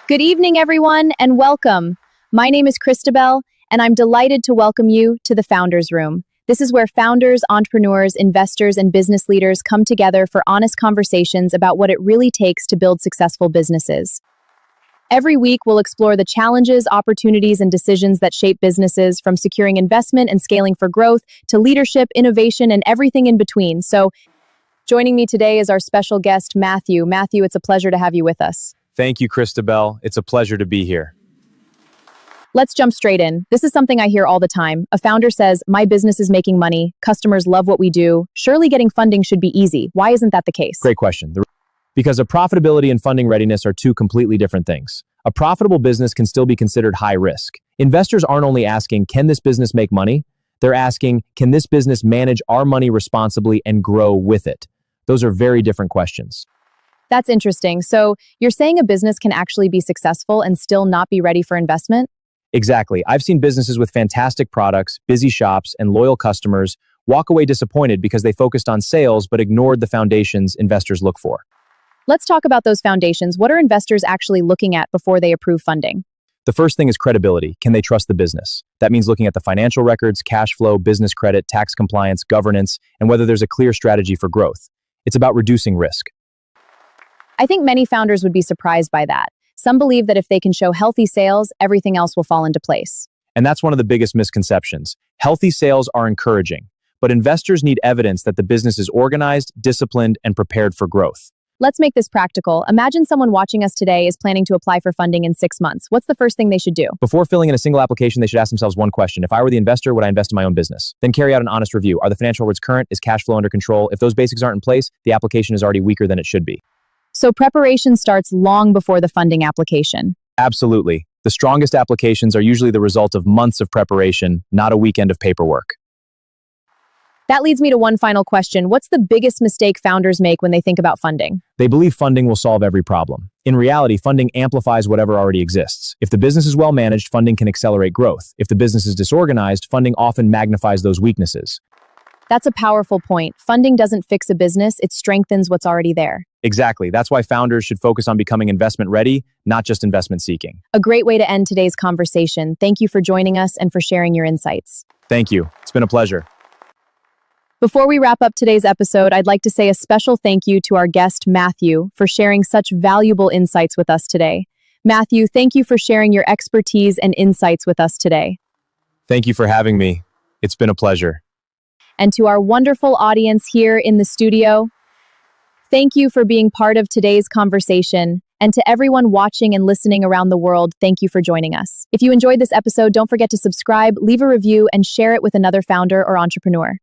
Good evening, everyone, and welcome. My name is Christabel, and I'm delighted to welcome you to the Founders Room. This is where founders, entrepreneurs, investors, and business leaders come together for honest conversations about what it really takes to build successful businesses. Every week, we'll explore the challenges, opportunities, and decisions that shape businesses, from securing investment and scaling for growth to leadership, innovation, and everything in between. So, joining me today is our special guest, Matthew. Matthew, it's a pleasure to have you with us. Thank you, Christabel. It's a pleasure to be here. Let's jump straight in. This is something I hear all the time. A founder says, "My business is making money. Customers love what we do. Surely getting funding should be easy." Why isn't that the case? Great question. Because profitability and funding readiness are two completely different things. A profitable business can still be considered high risk. Investors aren't only asking, can this business make money? They're asking, can this business manage our money responsibly and grow with it? Those are very different questions. That's interesting. So you're saying a business can actually be successful and still not be ready for investment? Exactly. I've seen businesses with fantastic products, busy shops, and loyal customers walk away disappointed because they focused on sales but ignored the foundations investors look for. Let's talk about those foundations. What are investors actually looking at before they approve funding? The first thing is credibility. Can they trust the business? That means looking at the financial records, cash flow, business credit, tax compliance, governance, and whether there's a clear strategy for growth. It's about reducing risk. I think many founders would be surprised by that. Some believe that if they can show healthy sales, everything else will fall into place. And that's one of the biggest misconceptions. Healthy sales are encouraging, but investors need evidence that the business is organized, disciplined, and prepared for growth. Let's make this practical. Imagine someone watching us today is planning to apply for funding in 6 months. What's the first thing they should do? Before filling in a single application, they should ask themselves one question. If I were the investor, would I invest in my own business? Then carry out an honest review. Are the financial records current? Is cash flow under control? If those basics aren't in place, the application is already weaker than it should be. So preparation starts long before the funding application. Absolutely. The strongest applications are usually the result of months of preparation, not a weekend of paperwork. That leads me to one final question. What's the biggest mistake founders make when they think about funding? They believe funding will solve every problem. In reality, funding amplifies whatever already exists. If the business is well managed, funding can accelerate growth. If the business is disorganized, funding often magnifies those weaknesses. That's a powerful point. Funding doesn't fix a business, it strengthens what's already there. Exactly. That's why founders should focus on becoming investment ready, not just investment seeking. A great way to end today's conversation. Thank you for joining us and for sharing your insights. Thank you. It's been a pleasure. Before we wrap up today's episode, I'd like to say a special thank you to our guest, Matthew, for sharing such valuable insights with us today. Matthew, thank you for sharing your expertise and insights with us today. Thank you for having me. It's been a pleasure. And to our wonderful audience here in the studio, thank you for being part of today's conversation. And to everyone watching and listening around the world, thank you for joining us. If you enjoyed this episode, don't forget to subscribe, leave a review, and share it with another founder or entrepreneur.